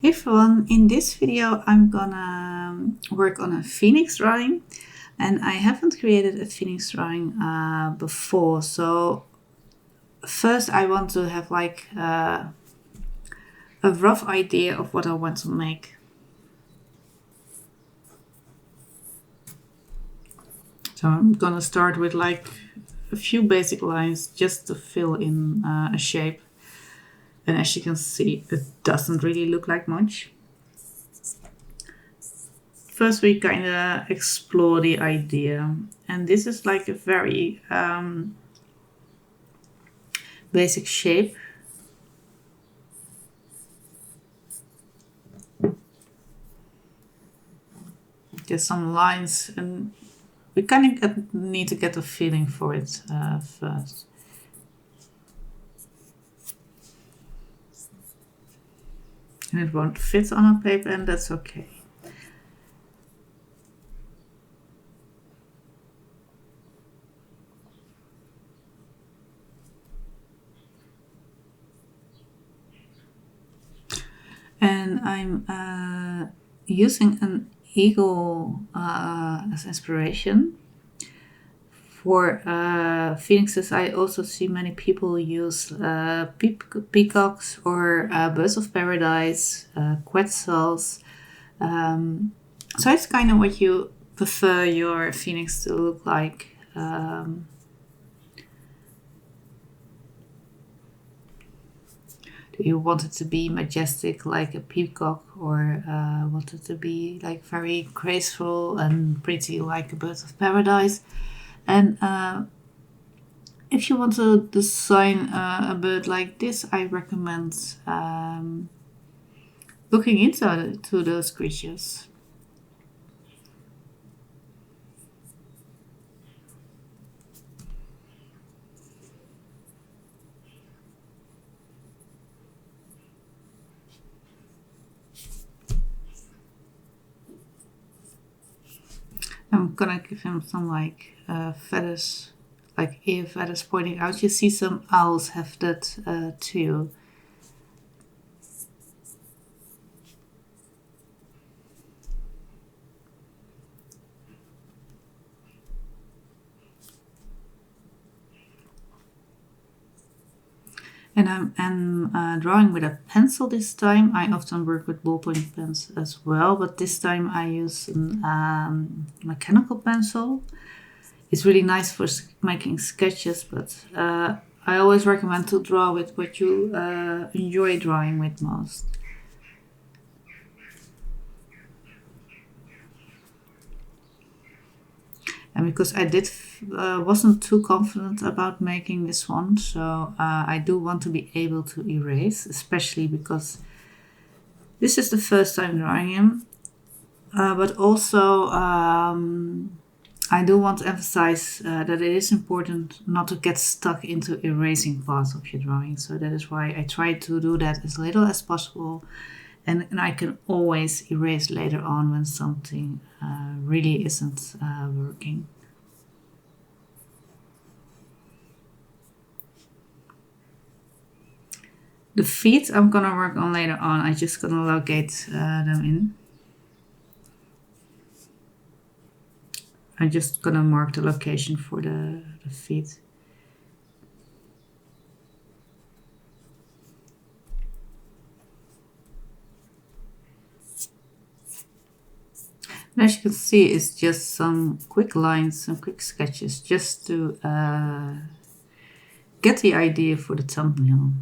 Hey everyone, in this video I'm gonna work on a phoenix drawing, and I haven't created a phoenix drawing before, so first I want to have a rough idea of what I want to make. So I'm gonna start with a few basic lines just to fill in a shape, and as you can see it doesn't really look like much. First we kind of explore the idea, and this is like a very basic shape. There's some lines, and we kind of need to get a feeling for it first. And it won't fit on a paper, and that's okay. And I'm using an eagle as inspiration. For phoenixes, I also see many people use peacocks or birds of paradise, quetzals. So it's kind of what you prefer your phoenix to look like. Do you want it to be majestic like a peacock, or want it to be like very graceful and pretty like a bird of paradise? And if you want to design a bird like this, I recommend looking into those creatures. I'm gonna give him some feathers, like ear feathers pointing out. You see some owls have that too. And I'm drawing with a pencil this time. I often work with ballpoint pens as well, but this time I use a mechanical pencil. It's really nice for making sketches, but I always recommend to draw with what you enjoy drawing with most. And because I wasn't too confident about making this one, so I do want to be able to erase, especially because this is the first time drawing him. But also, I do want to emphasize that it is important not to get stuck into erasing parts of your drawing. So that is why I try to do that as little as possible. And I can always erase later on when something really isn't working. The feet I'm gonna work on later on. I'm just gonna locate them in. I'm just gonna mark the location for the feet. And as you can see, it's just some quick lines, some quick sketches, just to get the idea for the thumbnail.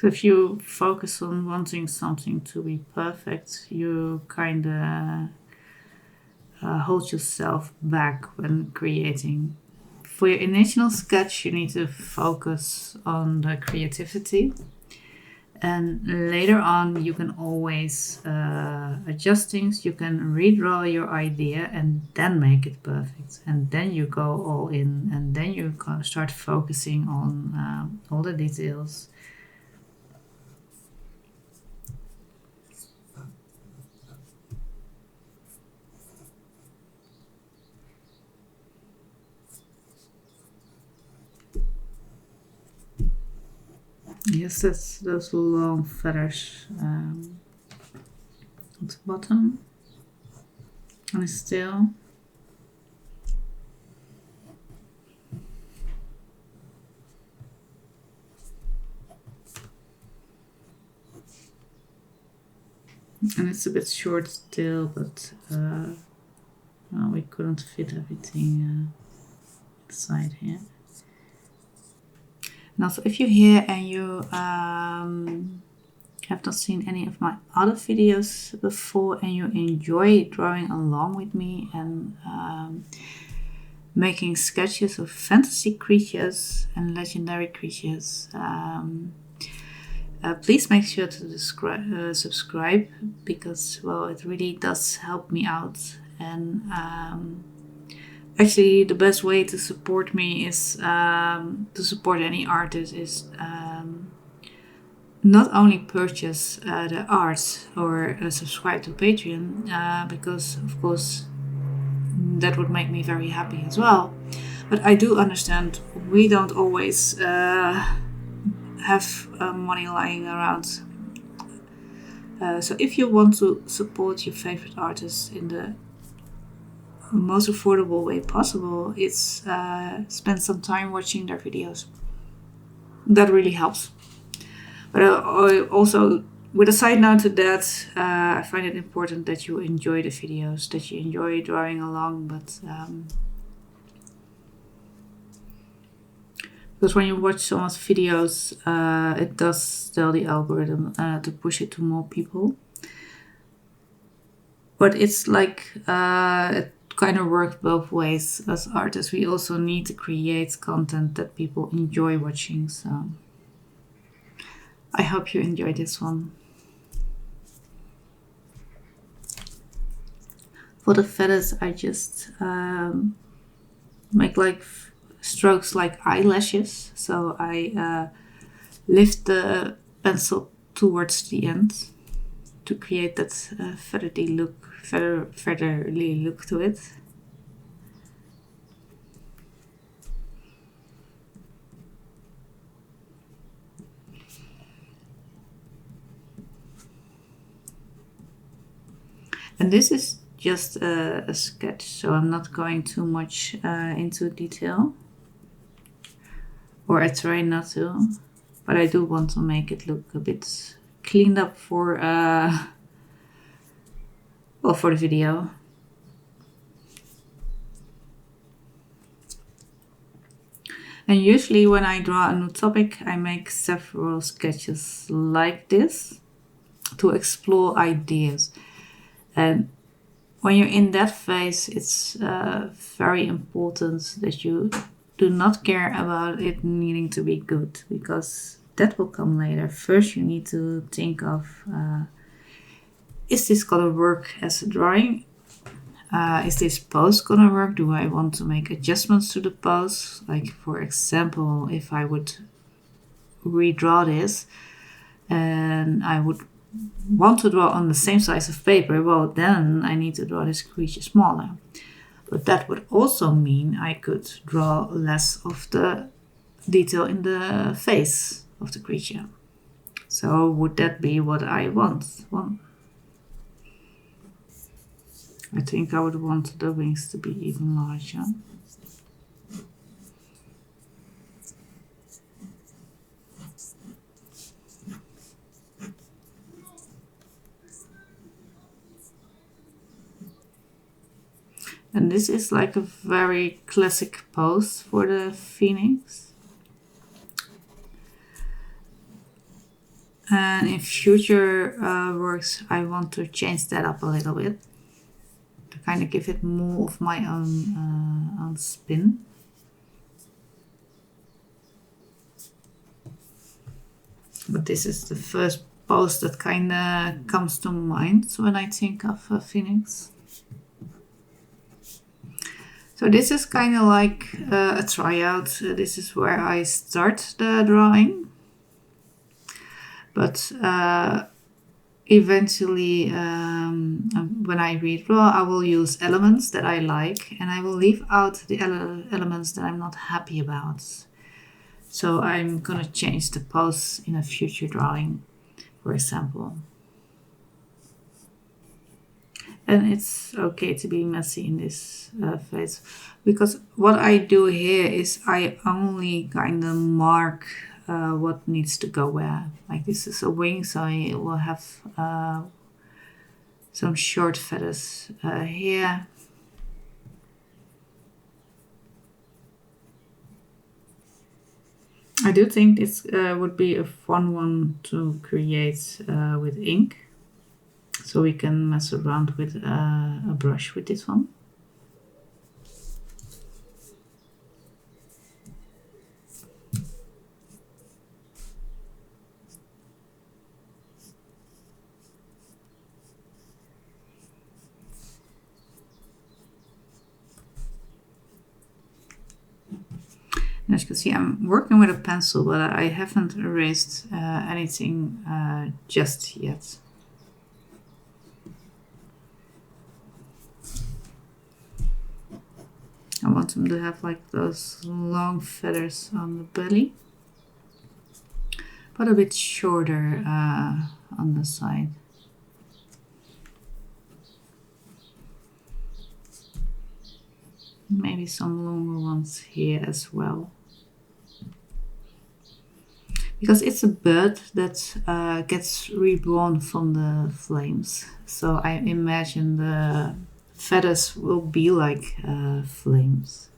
So if you focus on wanting something to be perfect, you kind of hold yourself back when creating. For your initial sketch, you need to focus on the creativity. And later on, you can always adjust things. You can redraw your idea and then make it perfect. And then you go all in, and then you start focusing on all the details. Yes, that's those long feathers at the bottom on his tail. And it's a bit short still, but well, we couldn't fit everything inside here. And also, if you're here and you have not seen any of my other videos before and you enjoy drawing along with me and making sketches of fantasy creatures and legendary creatures, please make sure to subscribe, because, well, it really does help me out. And actually, the best way to support me is to support any artist is not only purchase the art or subscribe to Patreon, because of course that would make me very happy as well. But I do understand we don't always have money lying around. So if you want to support your favorite artists in the most affordable way possible, it's spend some time watching their videos. That really helps. But also, with a side note to that, I find it important that you enjoy the videos, that you enjoy drawing along. But because when you watch someone's videos, it does tell the algorithm to push it to more people. But it's like it kind of works both ways. As artists, we also need to create content that people enjoy watching. So I hope you enjoy this one. For the feathers, I just make like strokes like eyelashes. So I lift the pencil towards the end to create that feathery look to it. And this is just a sketch, so I'm not going too much into detail. Or I try not to. But I do want to make it look a bit cleaned up for the video. And usually when I draw a new topic, I make several sketches like this to explore ideas. And when you're in that phase, it's very important that you do not care about it needing to be good, because that will come later. First, you need to think of, is this gonna work as a drawing? Is this pose gonna work? Do I want to make adjustments to the pose? Like, for example, if I would redraw this and I would want to draw on the same size of paper, well, then I need to draw this creature smaller. But that would also mean I could draw less of the detail in the face of the creature. So would that be what I want? Well, I think I would want the wings to be even larger. And this is like a very classic pose for the phoenix. And in future works, I want to change that up a little bit to kind of give it more of my own spin. But this is the first pose that kind of comes to mind when I think of a phoenix. So this is kind of like a tryout. This is where I start the drawing. But eventually, when I redraw, I will use elements that I like, and I will leave out the elements that I'm not happy about. So I'm gonna change the pose in a future drawing, for example. And it's okay to be messy in this phase, because what I do here is I only kind of mark what needs to go where. Like this is a wing, so I will have some short feathers here. I do think this would be a fun one to create with ink. So we can mess around with a brush with this one. And as you can see, I'm working with a pencil, but I haven't erased anything just yet. I want them to have like those long feathers on the belly, but a bit shorter on the side. Maybe some longer ones here as well. Because it's a bird that gets reborn from the flames. So I imagine the feathers will be like flames.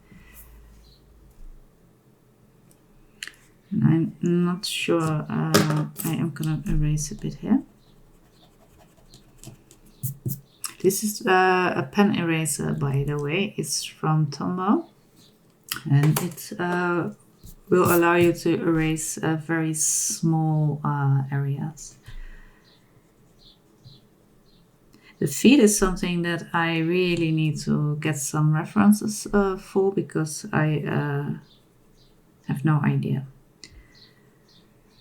And I'm not sure, I am gonna erase a bit here. This is a pen eraser, by the way. It's from Tombow. And it will allow you to erase very small areas. The feet is something that I really need to get some references for, because I have no idea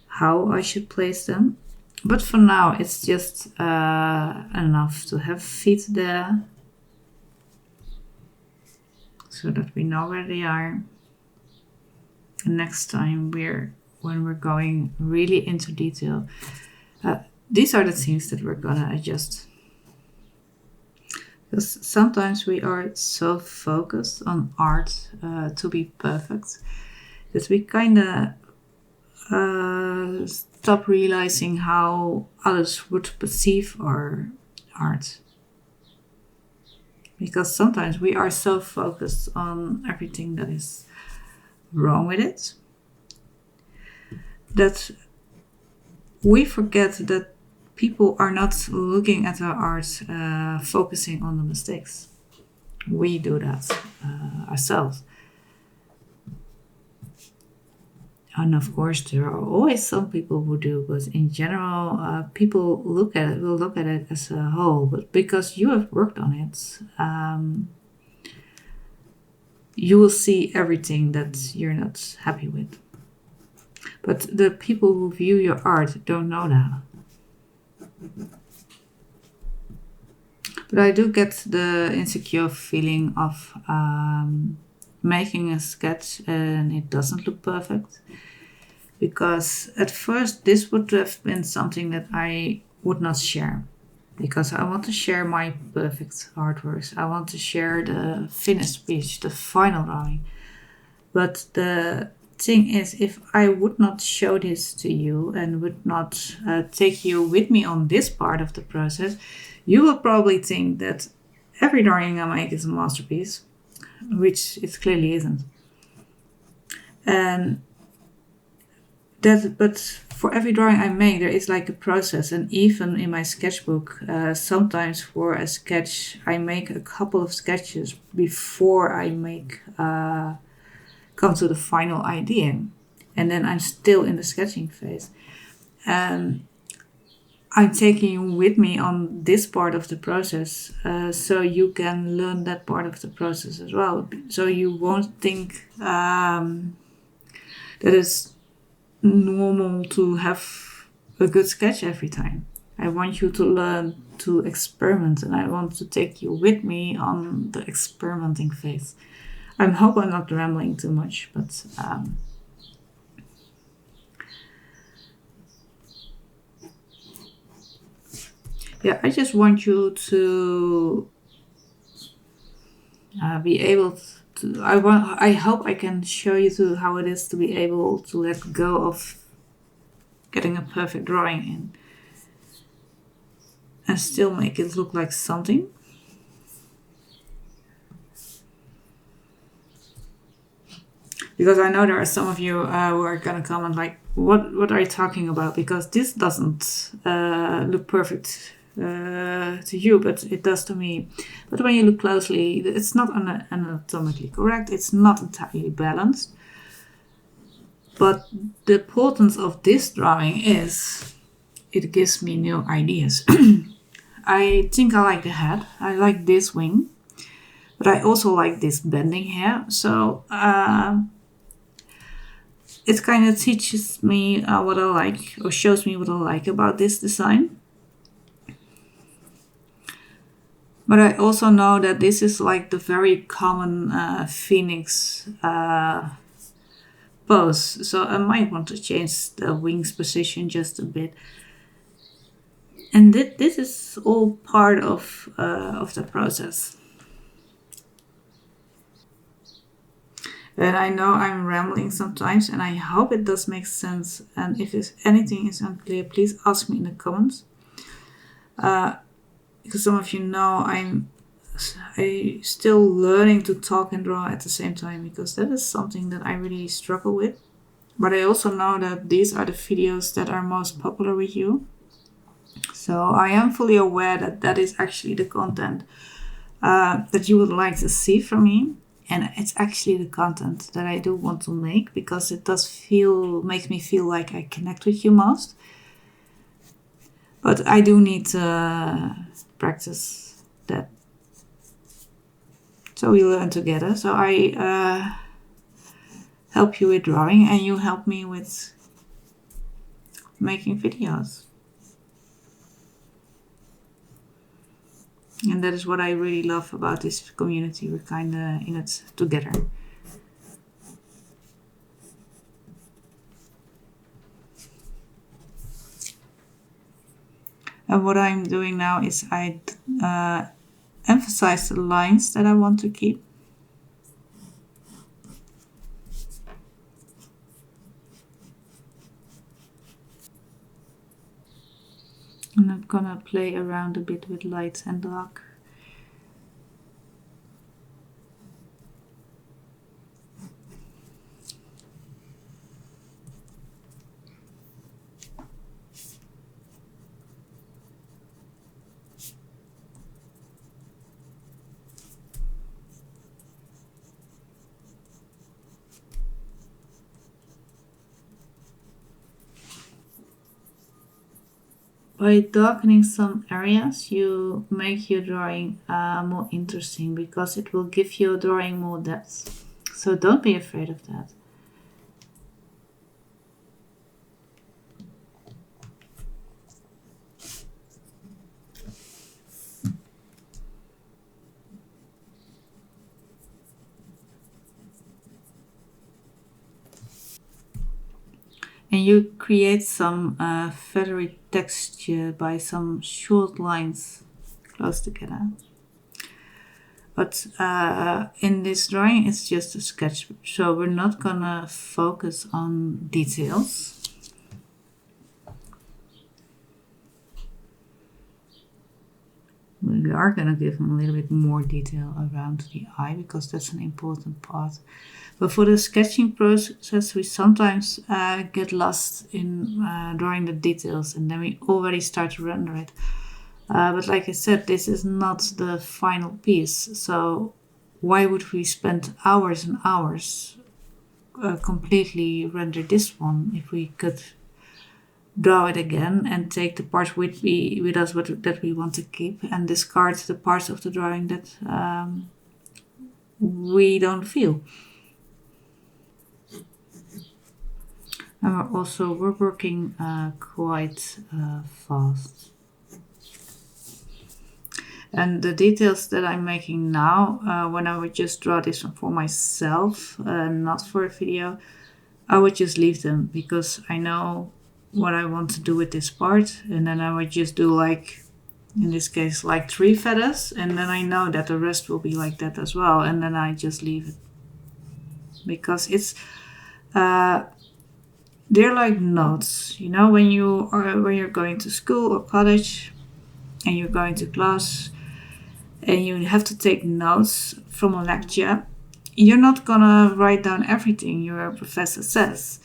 how I should place them. But for now, it's just enough to have feet there, so that we know where they are. And next time when we're going really into detail, these are the things that we're gonna adjust. Because sometimes we are so focused on art to be perfect that we kind of stop realizing how others would perceive our art. Because sometimes we are so focused on everything that is wrong with it that we forget that people are not looking at our art focusing on the mistakes. We do that ourselves. And of course, there are always some people who do, but in general, people will look at it as a whole. But because you have worked on it, you will see everything that you're not happy with. But the people who view your art don't know that. But I do get the insecure feeling of making a sketch and it doesn't look perfect. Because at first this would have been something that I would not share. Because I want to share my perfect artworks. I want to share the finished piece, the final drawing. But the thing is, if I would not show this to you and would not take you with me on this part of the process, you will probably think that every drawing I make is a masterpiece, which it clearly isn't. And but for every drawing I make, there is like a process. And even in my sketchbook, sometimes for a sketch, I make a couple of sketches before I come to the final idea. And then I'm still in the sketching phase. And I'm taking you with me on this part of the process, so you can learn that part of the process as well. So you won't think that it's normal to have a good sketch every time. I want you to learn to experiment, and I want to take you with me on the experimenting phase. I hope I'm not rambling too much, but Yeah, I just want you to be able to. I hope I can show you to how it is to be able to let go of getting a perfect drawing in and still make it look like something. Because I know there are some of you who are gonna comment like, what are you talking about? Because this doesn't look perfect to you, but it does to me. But when you look closely, it's not anatomically correct. It's not entirely balanced. But the importance of this drawing is it gives me new ideas. I think I like the head. I like this wing, but I also like this bending here. So it kind of teaches me what I like, or shows me what I like about this design. But I also know that this is like the very common phoenix pose. So I might want to change the wings position just a bit. And this is all part of the process. And I know I'm rambling sometimes, and I hope it does make sense. And if anything is unclear, please ask me in the comments. Because some of you know I'm still learning to talk and draw at the same time, because that is something that I really struggle with. But I also know that these are the videos that are most popular with you. So I am fully aware that that is actually the content that you would like to see from me. And it's actually the content that I do want to make, because it does makes me feel like I connect with you most. But I do need to practice that. So we learn together. So I help you with drawing, and you help me with making videos. And that is what I really love about this community. We're kind of in it together. And what I'm doing now is I emphasize the lines that I want to keep. And I'm gonna play around a bit with light and dark. By darkening some areas, you make your drawing more interesting, because it will give your drawing more depth. So don't be afraid of that. And you create some feathery texture by some short lines close together. But in this drawing, it's just a sketch, so we're not gonna focus on details. We are gonna give them a little bit more detail around the eye, because that's an important part. But for the sketching process, we sometimes get lost in drawing the details, and then we already start to render it. But like I said, this is not the final piece. So why would we spend hours and hours completely render this one if we could draw it again and take the parts with us that we want to keep, and discard the parts of the drawing that we don't feel. And we're working quite fast. And the details that I'm making now, when I would just draw this one for myself, not for a video, I would just leave them, because I know what I want to do with this part, and then I would just do like in this case, like 3 feathers, and then I know that the rest will be like that as well, and then I just leave it. Because it's, they're like notes, you know, when you're going to school or college, and you're going to class, and you have to take notes from a lecture. You're not gonna write down everything your professor says.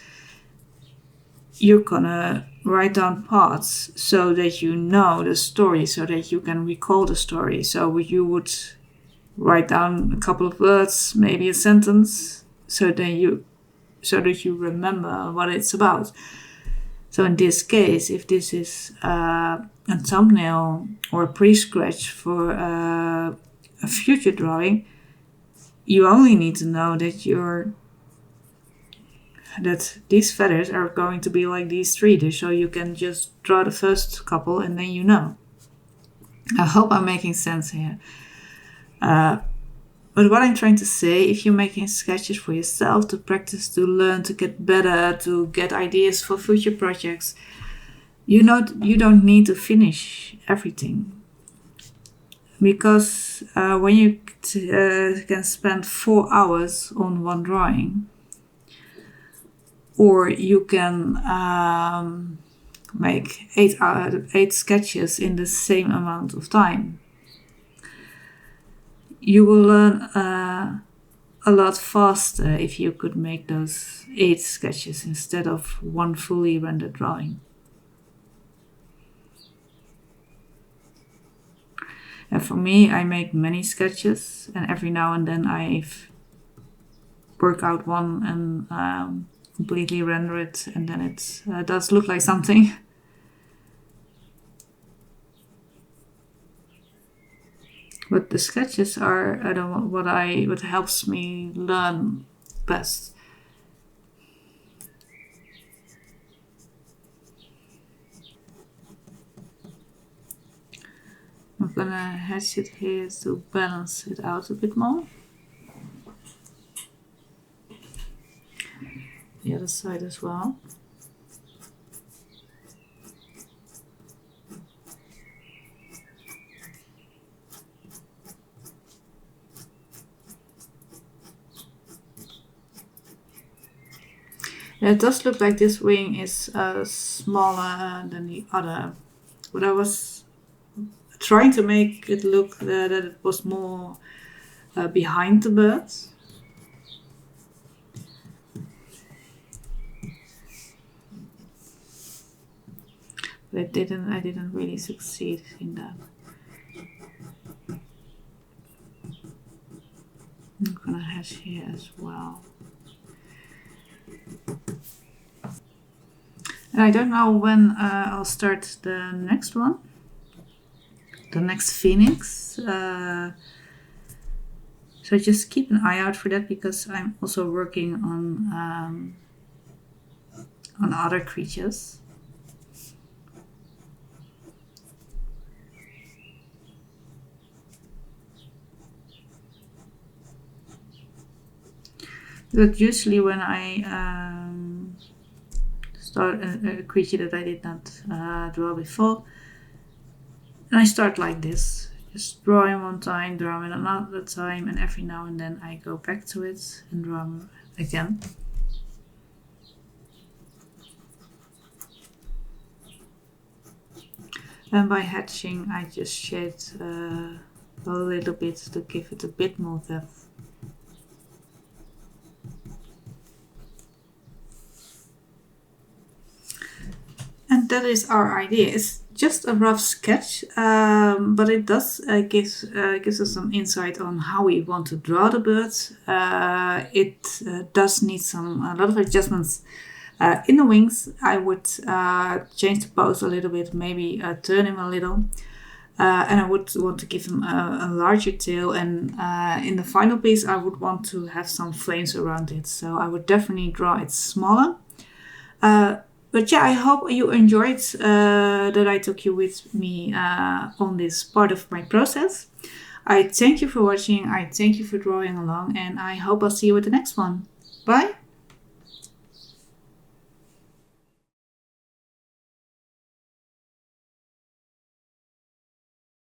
You're gonna write down parts so that you know the story, so that you can recall the story. So you would write down a couple of words, maybe a sentence, so that you remember what it's about. So in this case, if this is a thumbnail or a pre-sketch for a future drawing, you only need to know that these feathers are going to be like these 3, so you can just draw the first couple and then you know. I hope I'm making sense here. But what I'm trying to say, if you're making sketches for yourself to practice, to learn, to get better, to get ideas for future projects, you don't need to finish everything. Because when you can spend 4 hours on one drawing, or you can make 8 sketches in the same amount of time, you will learn a lot faster if you could make those 8 sketches instead of one fully rendered drawing. And for me, I make many sketches, and every now and then I work out one and completely render it, and then it does look like something. But the sketches are what helps me learn best. I'm gonna hatch it here to balance it out a bit more. The other side as well. Yeah, it does look like this wing is smaller than the other, but I was trying to make it look that it was more behind the bird. But I didn't really succeed in that. I'm gonna hatch here as well. And I don't know when I'll start the next one. The next Phoenix. So just keep an eye out for that, because I'm also working on other creatures. But usually when I start a creature that I did not draw before, and I start like this, just drawing one time, drawing another time, and every now and then I go back to it and draw again. And by hatching, I just shade a little bit to give it a bit more depth. And that is our idea. It's just a rough sketch, but it does gives us some insight on how we want to draw the birds. It does need a lot of adjustments in the wings. I would change the pose a little bit, maybe turn him a little. And I would want to give him a larger tail, and in the final piece I would want to have some flames around it, so I would definitely draw it smaller. But yeah, I hope you enjoyed that I took you with me on this part of my process. I thank you for watching, I thank you for drawing along, and I hope I'll see you at the next one. Bye!